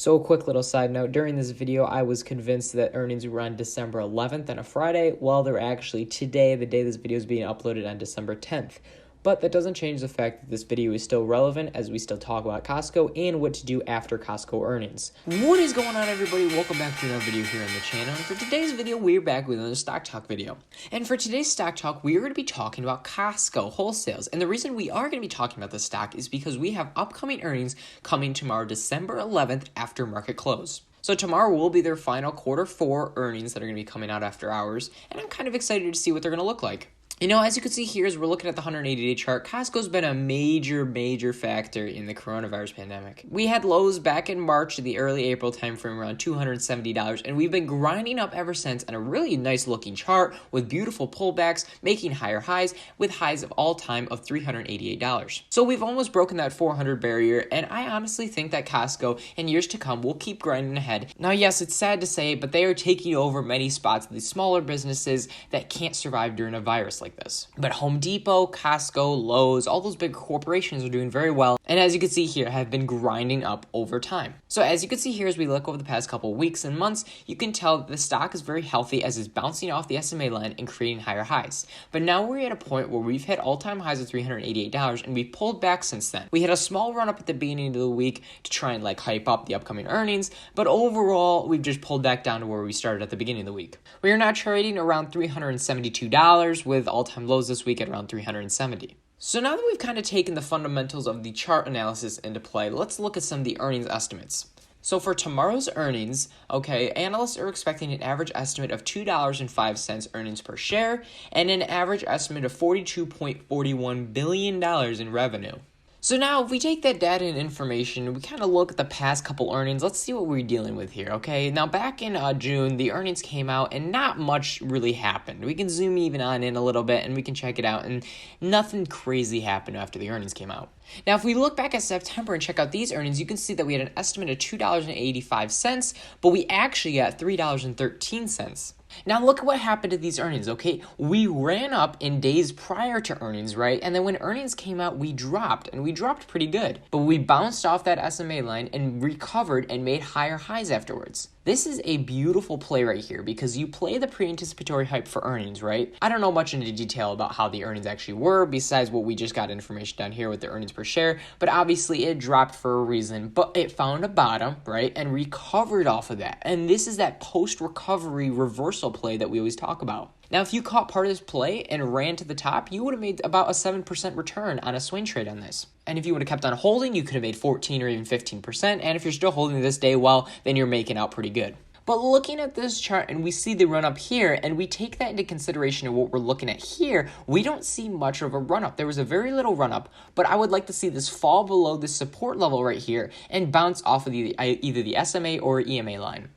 So a quick little side note, during this video, I was convinced that earnings were on December 11th on a Friday, while they're actually today, the day this video is being uploaded, on December 10th. But that doesn't change the fact that this video is still relevant as we still talk about Costco and what to do after Costco earnings. What is going on, everybody? Welcome back to another video here on the channel. And for today's video, we're back with another Stock Talk video. And for today's Stock Talk, we are going to be talking about Costco wholesales. And the reason we are going to be talking about this stock is because we have upcoming earnings coming tomorrow, December 11th, after market close. So tomorrow will be their final Q4 earnings that are going to be coming out after hours. And I'm kind of excited to see what they're going to look like. You know, as you can see here, as we're looking at the 180-day chart, Costco's been a major factor in the coronavirus pandemic. We had lows back in March to the early April timeframe around $270, and we've been grinding up ever since on a really nice looking chart with beautiful pullbacks, making higher highs with highs of all time of $388. So we've almost broken that 400 barrier, and I honestly think that Costco in years to come will keep grinding ahead. Now, yes, it's sad to say, but they are taking over many spots of these smaller businesses that can't survive during a virus like this. But Home Depot, Costco, Lowe's, all those big corporations are doing very well, and as you can see here, have been grinding up over time. So as you can see here, as we look over the past couple weeks and months, you can tell that the stock is very healthy as it's bouncing off the SMA line and creating higher highs. But now we're at a point where we've hit all-time highs of $388, and we've pulled back since then. We had a small run up at the beginning of the week to try and hype up the upcoming earnings, but overall, we've just pulled back down to where we started at the beginning of the week. We are now trading around $372 with all-time lows this week at around $370. So now that we've kind of taken the fundamentals of the chart analysis into play, let's look at some of the earnings estimates. So for tomorrow's earnings, analysts are expecting an average estimate of $2.05 earnings per share and an average estimate of $42.41 billion in revenue. So now, if we take that data and information, we kind of look at the past couple earnings, let's see what we're dealing with here, okay? Now, back in June, the earnings came out, and not much really happened. We can zoom even on in a little bit, and we can check it out, and nothing crazy happened after the earnings came out. Now, if we look back at September and check out these earnings, you can see that we had an estimate of $2.85, but we actually got $3.13. Now, look at what happened to these earnings, okay? We ran up in days prior to earnings, right? And then when earnings came out, we dropped, and we dropped pretty good. But we bounced off that SMA line and recovered and made higher highs afterwards. This is a beautiful play right here because you play the pre-anticipatory hype for earnings, right? I don't know much into detail about how the earnings actually were besides what we just got information down here with the earnings per share, but obviously it dropped for a reason, but it found a bottom, right, and recovered off of that. And this is that post-recovery reversal play that we always talk about. Now, if you caught part of this play and ran to the top, you would have made about a 7% return on a swing trade on this. And if you would have kept on holding, you could have made 14 or even 15%. And if you're still holding this day, well, then you're making out pretty good. But looking at this chart and we see the run up here and we take that into consideration of what we're looking at here, we don't see much of a run up. There was a very little run up, but I would like to see this fall below this support level right here and bounce off of either the SMA or EMA line.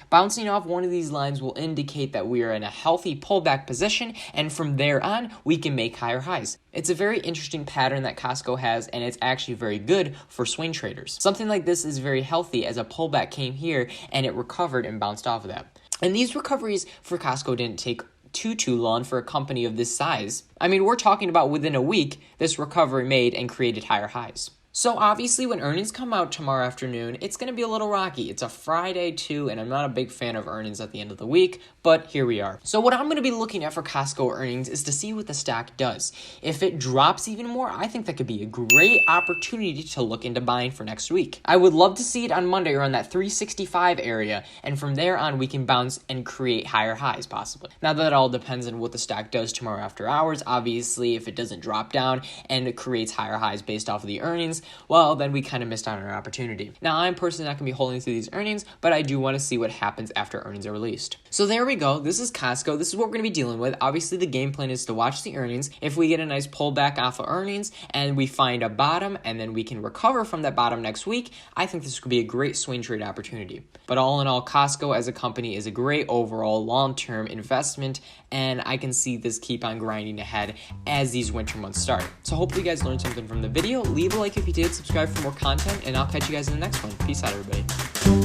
Bouncing off one of these lines will indicate that we are in a healthy pullback position, and from there on, we can make higher highs. It's a very interesting pattern that Costco has, and it's actually very good for swing traders. Something like this is very healthy as a pullback came here, and it recovered and bounced off of that. And these recoveries for Costco didn't take too long for a company of this size. I mean, we're talking about within a week, this recovery made and created higher highs. So obviously when earnings come out tomorrow afternoon, it's going to be a little rocky. It's a Friday too, and I'm not a big fan of earnings at the end of the week, but here we are. So what I'm going to be looking at for Costco earnings is to see what the stock does. If it drops even more, I think that could be a great opportunity to look into buying for next week. I would love to see it on Monday around that 365 area, and from there on we can bounce and create higher highs possibly. Now that all depends on what the stock does tomorrow after hours. Obviously, if it doesn't drop down and it creates higher highs based off of the earnings, well, then we kind of missed out on our opportunity. Now, I'm personally not going to be holding through these earnings, but I do want to see what happens after earnings are released. So there we go. This is Costco. This is what we're going to be dealing with. Obviously, the game plan is to watch the earnings. If we get a nice pullback off of earnings and we find a bottom and then we can recover from that bottom next week, I think this could be a great swing trade opportunity. But all in all, Costco as a company is a great overall long-term investment, and I can see this keep on grinding ahead as these winter months start. So hopefully you guys learned something from the video. Leave a like if you did, subscribe for more content, and I'll catch you guys in the next one. Peace out, everybody.